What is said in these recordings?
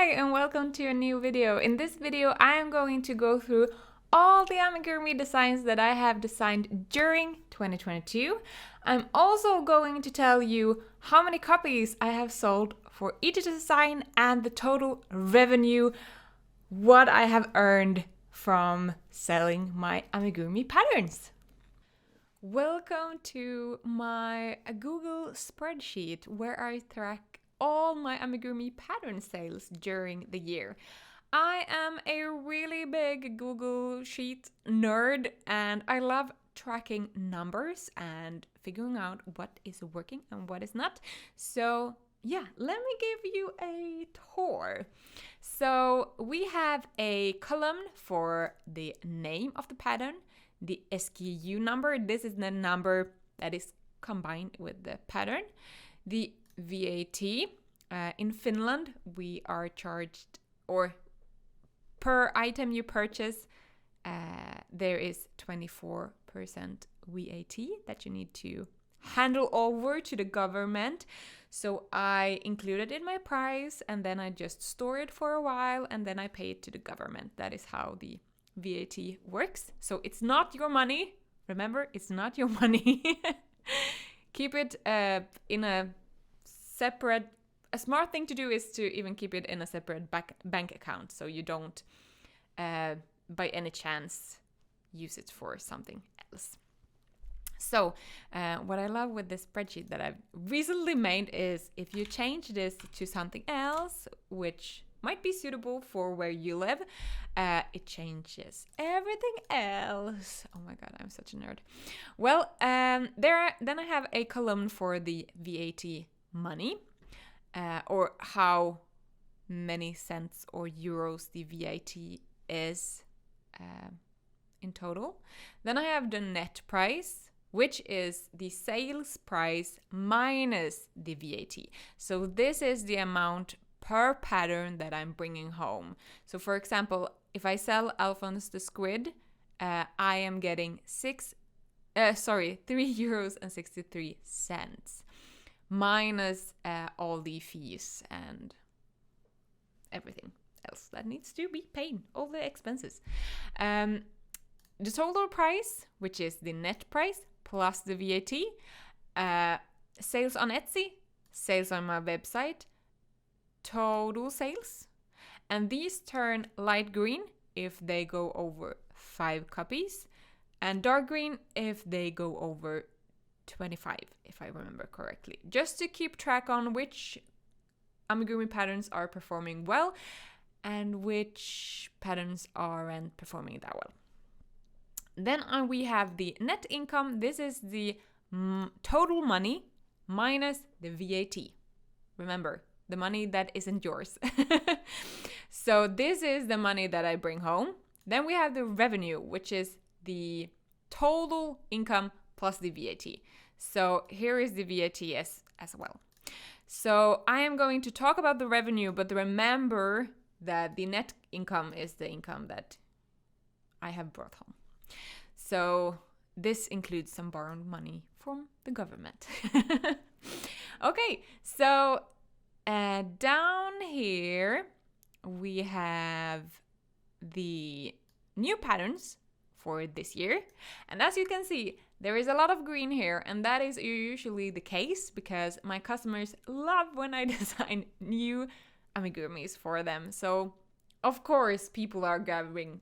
Hi and welcome to a new video. In this video I am going to go through all the amigurumi designs that I have designed during 2022. I'm also going to tell you how many copies I have sold for each design and the total revenue, what I have earned from selling my amigurumi patterns. Welcome to my Google spreadsheet where I track all my amigurumi pattern sales during the year. I am a really big Google Sheet nerd and I love tracking numbers and figuring out what is working and what is not. So yeah, let me give you a tour. So we have a column for the name of the pattern, the SKU number. This is the number that is combined with the pattern. The VAT. In Finland, we are charged, or per item you purchase, there is 24% VAT that you need to handle over to the government. So I include it in my price and then I just store it for a while and then I pay it to the government. That is how the VAT works. So it's not your money. Remember, it's not your money. Keep it in a separate. A smart thing to do is to even keep it in a separate bank account so you don't, by any chance, use it for something else. So what I love with this spreadsheet that I've recently made is if you change this to something else, which might be suitable for where you live, it changes everything else. Oh my god, I'm such a nerd. Well, then I have a column for the VAT money, or how many cents or euros the VAT is in total. Then I have the net price, which is the sales price minus the VAT. So this is the amount per pattern that I'm bringing home. So for example, if I sell Alphonse the Squid, I am getting €3.63 minus all the fees and everything else that needs to be paid, all the expenses. The total price, which is the net price plus the VAT, sales on Etsy, sales on my website, total sales, and these turn light green if they go over 5 copies and dark green if they go over 25, if I remember correctly, just to keep track on which amigurumi patterns are performing well and which patterns aren't performing that well. Then we have the net income. This is the total money minus the VAT. Remember, the money that isn't yours. So this is the money that I bring home. Then we have the revenue, which is the total income plus the VAT. So here is the VAT as well. So I am going to talk about the revenue, but remember that the net income is the income that I have brought home. So this includes some borrowed money from the government. Okay, so down here we have the new patterns for this year. And as you can see, there is a lot of green here, and that is usually the case because my customers love when I design new amigurumis for them. So of course people are gathering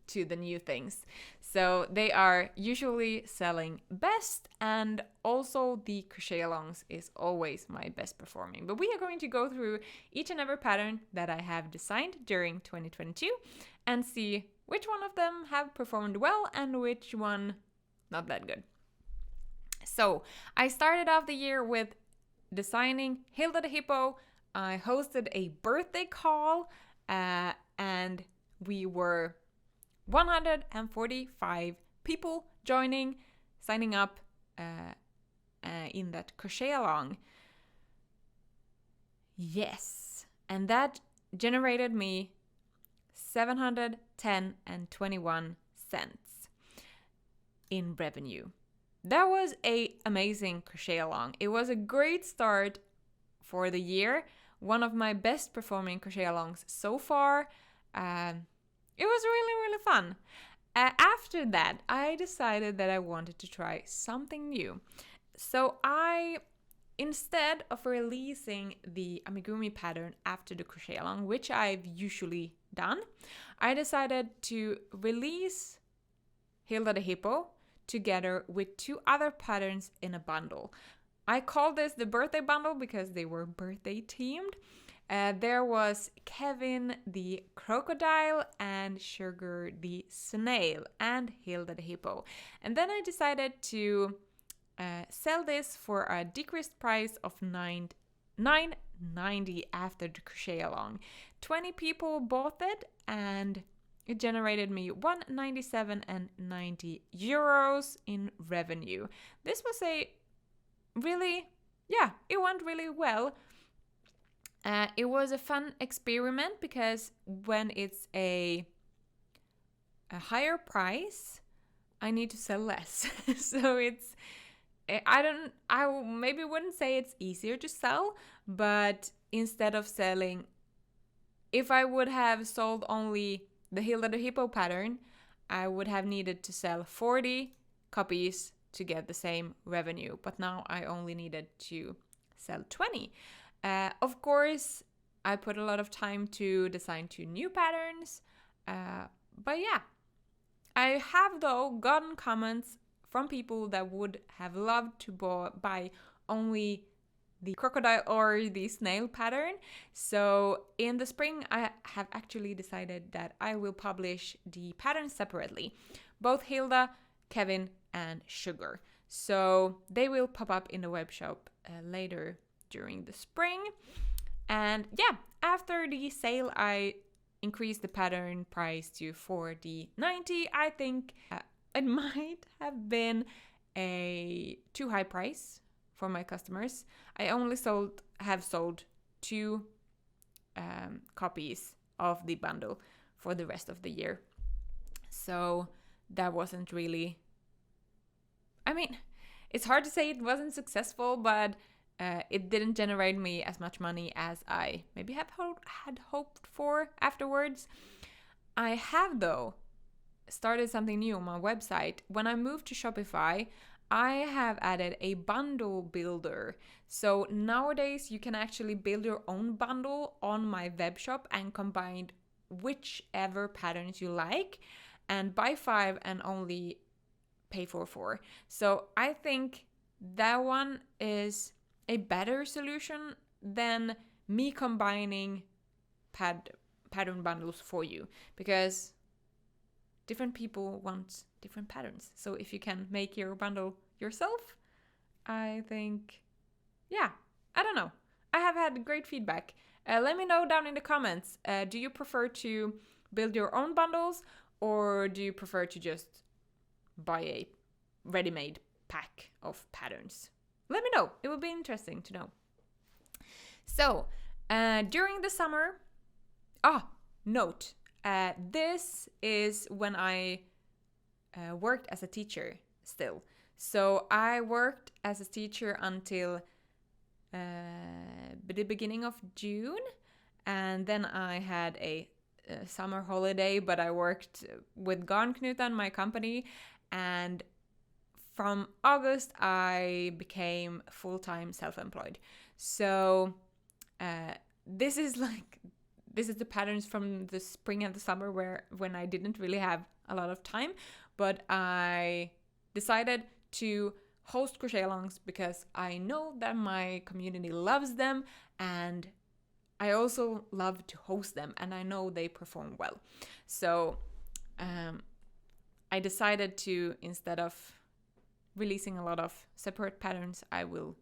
to the new things. So they are usually selling best, and also the crochet alongs is always my best performing. But we are going to go through each and every pattern that I have designed during 2022 and see which one of them have performed well and which one not that good. So I started off the year with designing Hilda the Hippo. I hosted a birthday call and we were 145 people signing up in that crochet along. Yes, and that generated me 710.21 in revenue. That was an amazing crochet along. It was a great start for the year one of my best performing crochet alongs so far. It was really, really fun. After that, I decided that I wanted to try something new. So instead of releasing the amigurumi pattern after the crochet along, which I've usually done, I decided to release Hilda the Hippo together with 2 other patterns in a bundle. I call this the birthday bundle because they were birthday themed. There was Kevin the crocodile and Sugar the snail and Hilda the hippo. And then I decided to sell this for a decreased price of $9.90 after the crochet along. 20 people bought it and it generated me €197.90 in revenue. This was it went really well. It was a fun experiment because when it's a higher price, I need to sell less. So I maybe wouldn't say it's easier to sell, but instead of selling, if I would have sold only the Hilda the Hippo pattern, I would have needed to sell 40 copies to get the same revenue. But now I only needed to sell 20. Of course, I put a lot of time to design 2 new patterns. But yeah, I have though gotten comments from people that would have loved to buy only the crocodile or the snail pattern. So in the spring, I have actually decided that I will publish the patterns separately. Both Hilda, Kevin, and Sugar. So they will pop up in the web shop later during the spring. And yeah, after the sale, I increased the pattern price to $40.90. I think it might have been a too high price for my customers. I only have sold 2 copies of the bundle for the rest of the year. So that wasn't really, I mean, it's hard to say it wasn't successful, but it didn't generate me as much money as I maybe had hoped for afterwards. I have, though, started something new on my website. When I moved to Shopify, I have added a bundle builder. So nowadays you can actually build your own bundle on my web shop and combine whichever patterns you like and buy 5 and only pay for 4. So I think that one is a better solution than me combining pattern bundles for you, because different people want different patterns. So if you can make your bundle yourself, I think, yeah, I don't know. I have had great feedback. Let me know down in the comments. Do you prefer to build your own bundles, or do you prefer to just buy a ready-made pack of patterns? Let me know. It would be interesting to know. So, during the summer, note, this is when I worked as a teacher still. So I worked as a teacher until the beginning of June, and then I had a summer holiday, but I worked with Garnknutan, my company, and from August I became full-time self-employed. So this is the patterns from the spring and the summer when I didn't really have a lot of time, but I decided to host crochet alongs because I know that my community loves them, and I also love to host them, and I know they perform well. So I decided to, instead of releasing a lot of separate patterns, I will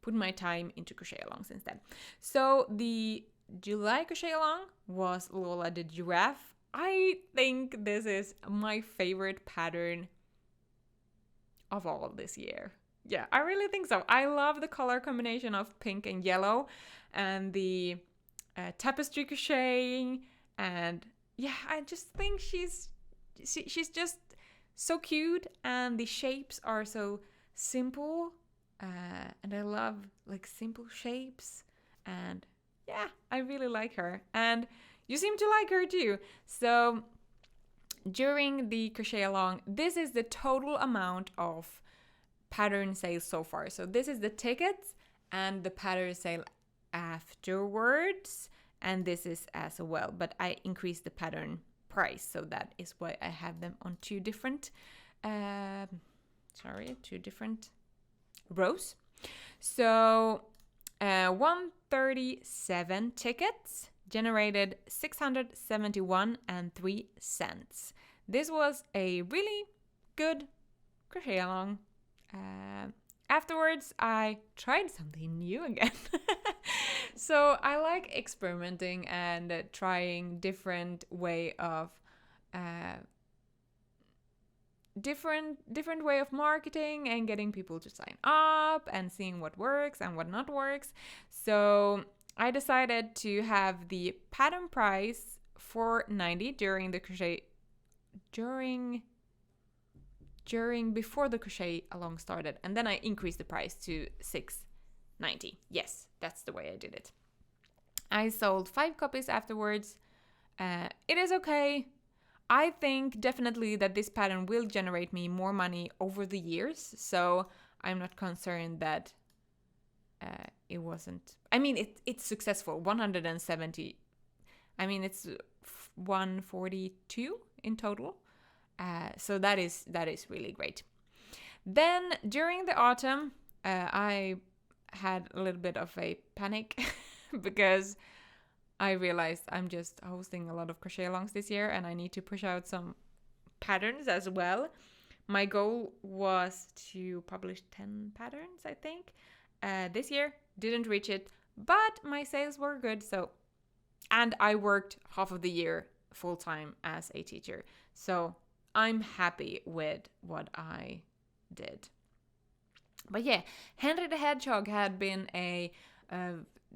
put my time into crochet alongs instead. So the July crochet along was LOLA the giraffe. I think this is my favorite pattern of all of this year. Yeah, I really think so. I love the color combination of pink and yellow and the tapestry crocheting, and yeah, I just think she's just so cute, and the shapes are so simple, and I love like simple shapes, and yeah, I really like her. And you seem to like her too. So during the crochet along, this is the total amount of pattern sales so far. So this is the tickets and the pattern sale afterwards. And this is as well, but I increased the pattern price. So that is why I have them on two different rows. So 137 tickets generated 671 and 3 cents. This was a really good crochet along. Afterwards, I tried something new again. So I like experimenting and trying different way of different way of marketing and getting people to sign up and seeing what works and what not works. So I decided to have the pattern price $4.90 during the crochet before the crochet along started, and then I increased the price to $6.90. Yes, that's the way I did it. I sold 5 copies afterwards. It is okay. I think definitely that this pattern will generate me more money over the years, so I'm not concerned that it wasn't. I mean, it's successful. 170. I mean, it's 142 in total. So that is really great. Then during the autumn, I had a little bit of a panic because I realized I'm just hosting a lot of crochet alongs this year and I need to push out some patterns as well. My goal was to publish 10 patterns, I think. This year, didn't reach it, but my sales were good. And I worked half of the year full-time as a teacher. So I'm happy with what I did. But yeah, Henry the Hedgehog had been a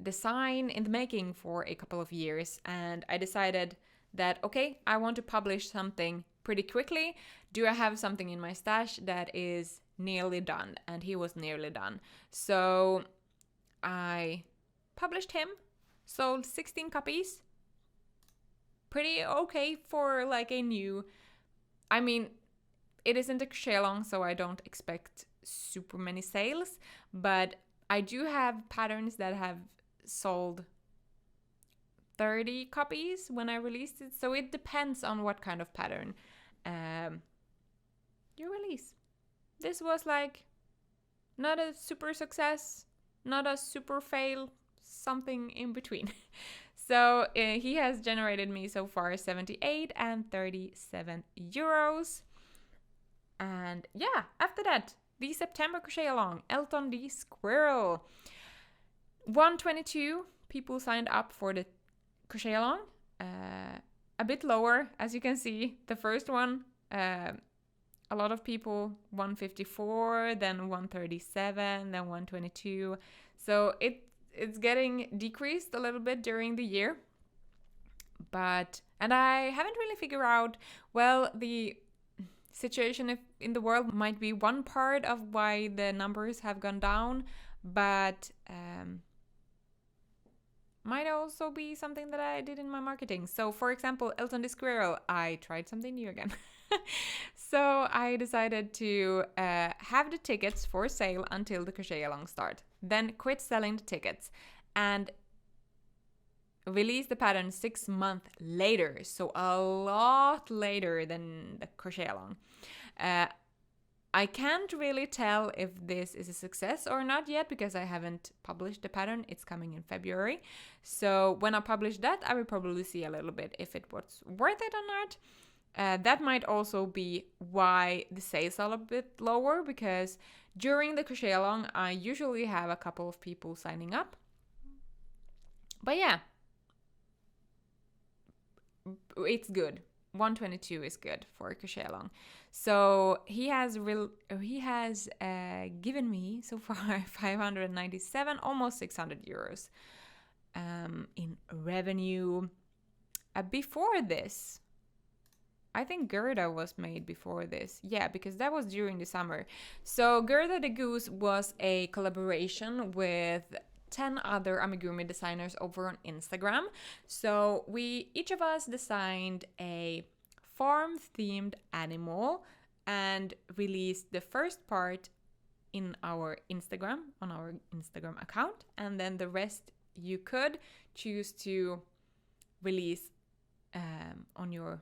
design in the making for a couple of years, and I decided that, okay, I want to publish something pretty quickly. Do I have something in my stash that is nearly done? And he was nearly done. So I published him, sold 16 copies. Pretty okay for like a new... I mean, it isn't a crochet along, so I don't expect super many sales, but I do have patterns that have sold 30 copies when I released it, so it depends on what kind of pattern you release. This was like not a super success, not a super fail, something in between. So he has generated me so far 78 and 37 euros. And yeah, after that, the September crochet along, Elton the Squirrel. 122 people signed up for the crochet along. A bit lower, as you can see. The first one, a lot of people, 154, then 137, then 122. So it's getting decreased a little bit during the year. And I haven't really figured out, well, the situation in the world might be one part of why the numbers have gone down, but might also be something that I did in my marketing. So for example, Elton the Squirrel, I tried something new again. So I decided to have the tickets for sale until the crochet along start, then quit selling the tickets and release the pattern 6 months later, so a lot later than the crochet along. I can't really tell if this is a success or not yet because I haven't published the pattern. It's coming in February. So when I publish that, I will probably see a little bit if it was worth it or not. That might also be why the sales are a bit lower, because during the crochet along, I usually have a couple of people signing up. But yeah, it's good. 122 is good for a crochet along. So he has given me so far 597, almost 600 euros in revenue. Before this, I think GERDA was made before this. Yeah, because that was during the summer. So GERDA the Goose was a collaboration with 10 other amigurumi designers over on Instagram. So each of us designed a farm-themed animal and released the first part in our Instagram, on our Instagram account, and then the rest you could choose to release on your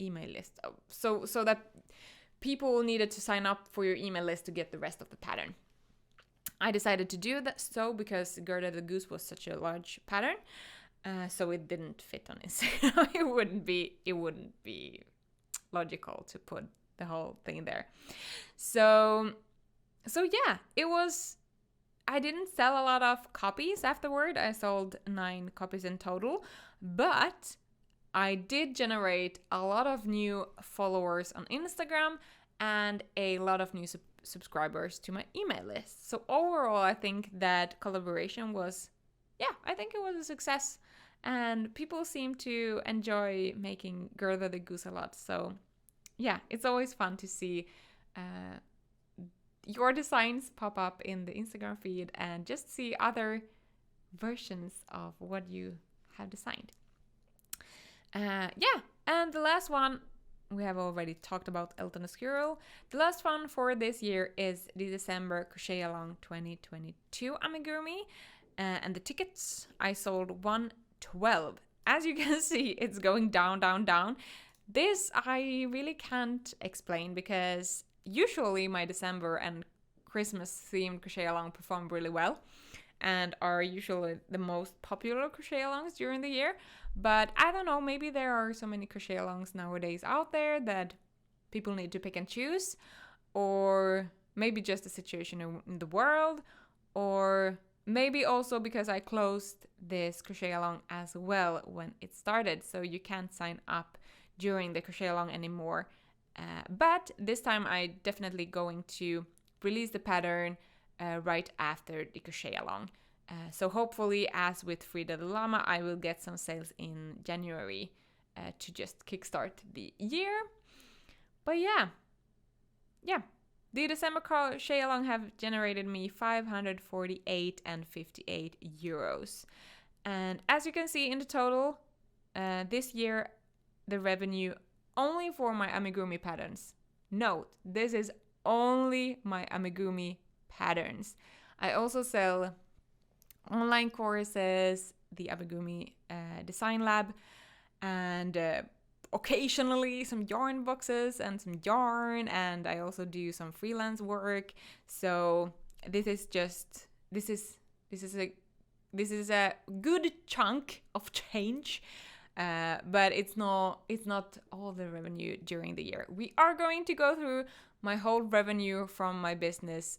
email list. So that people needed to sign up for your email list to get the rest of the pattern. I decided to do that because Gerda the goose was such a large pattern, so it didn't fit on Instagram. It wouldn't be logical to put the whole thing there. So yeah, I didn't sell a lot of copies afterward. I sold 9 copies in total, but I did generate a lot of new followers on Instagram and a lot of new subscribers to my email list. So overall, I think that collaboration was a success, and people seem to enjoy making Gerda the goose a lot. So yeah, it's always fun to see your designs pop up in the Instagram feed and just see other versions of what you have designed. And the last one, we have already talked about Elton the Squirrel. The last one for this year is the December Crochet Along 2022 amigurumi. And the tickets, I sold 112. As you can see, it's going down, down, down. This I really can't explain because usually my December and Christmas themed crochet along perform really well and are usually the most popular crochet alongs during the year. But I don't know, maybe there are so many crochet alongs nowadays out there that people need to pick and choose, or maybe just the situation in the world, or maybe also because I closed this crochet along as well when it started, so you can't sign up during the crochet along anymore. But this time I definitely going to release the pattern right after the crochet along. So hopefully, as with Frida the Llama, I will get some sales in January to just kickstart the year. But yeah, the December crochet along have generated me 548 and 58 euros. And as you can see in the total, this year the revenue only for my amigurumi patterns. Note, this is only my amigurumi patterns. I also sell online courses, the Amigurumi Design Lab, and occasionally some yarn boxes and some yarn, and I also do some freelance work. So this is a good chunk of change. But it's not all the revenue during the year. We are going to go through my whole revenue from my business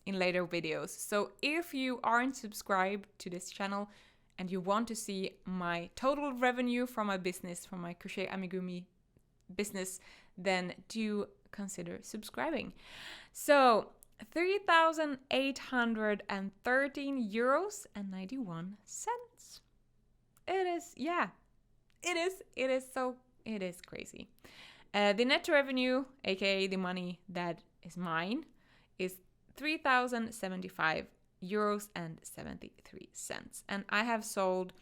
in later videos. So if you aren't subscribed to this channel and you want to see my total revenue from my business, from my crochet amigurumi business, then do consider subscribing. So 3,813 euros and 91 cents. It is crazy. The net revenue, aka the money that is mine, is 3,075 euros and 73 cents. And I have sold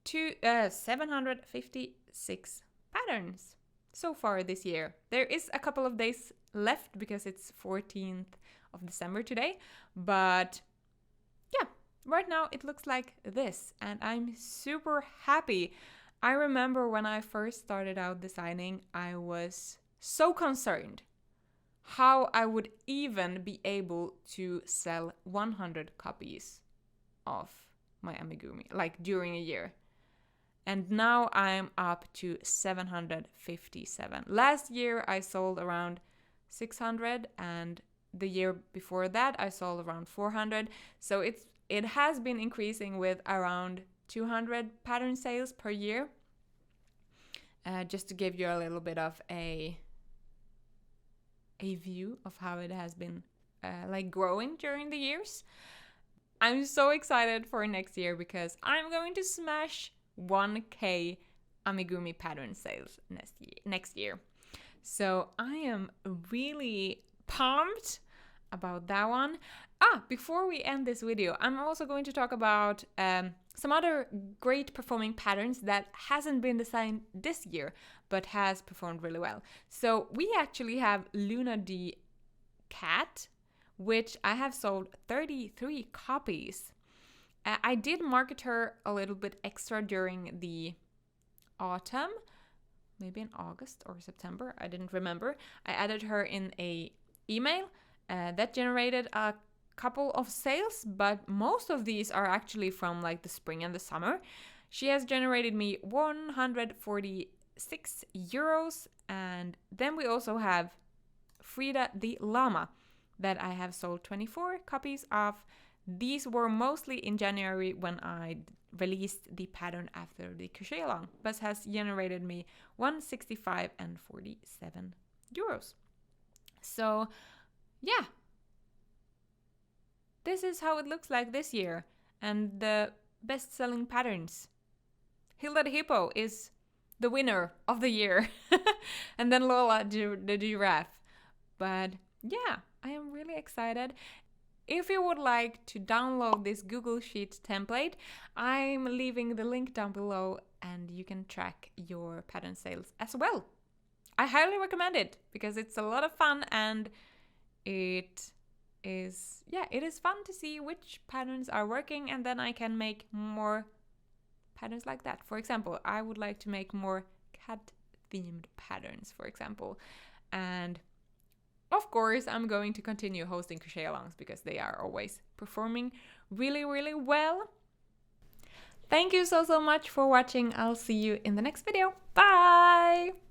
756 patterns so far this year. There is a couple of days left because it's 14th of December today, but yeah, right now it looks like this, and I'm super happy. I remember when I first started out designing, I was so concerned how I would even be able to sell 100 copies of my amigurumi, like during a year. And now I'm up to 757. Last year I sold around 600, and the year before that I sold around 400. So it has been increasing with around 200 pattern sales per year. Just to give you a little bit of a view of how it has been growing during the years. I'm so excited for next year because I'm going to smash 1K amigurumi pattern sales next year. So I am really pumped. about that one. Before we end this video, I'm also going to talk about some other great performing patterns that hasn't been designed this year, but has performed really well. So we actually have Luna the cat, which I have sold 33 copies. I did market her a little bit extra during the autumn, maybe in August or September, I didn't remember. I added her in a email that generated a couple of sales, but most of these are actually from like the spring and the summer. She has generated me 146 euros, and then we also have Frida the llama that I have sold 24 copies of. These were mostly in January when I released the pattern after the crochet along, but has generated me 165 and 47 euros. So yeah, this is how it looks like this year, and the best-selling patterns. Hilda the hippo is the winner of the year, and then Lola the giraffe. But yeah, I am really excited. If you would like to download this Google Sheets template, I'm leaving the link down below and you can track your pattern sales as well. I highly recommend it because it's a lot of fun, and it is fun to see which patterns are working, and then I can make more patterns like that. For example, I would like to make more cat themed patterns, for example. And of course, I'm going to continue hosting crochet alongs because they are always performing really, really well. Thank you so much for watching. I'll see you in the next video. Bye!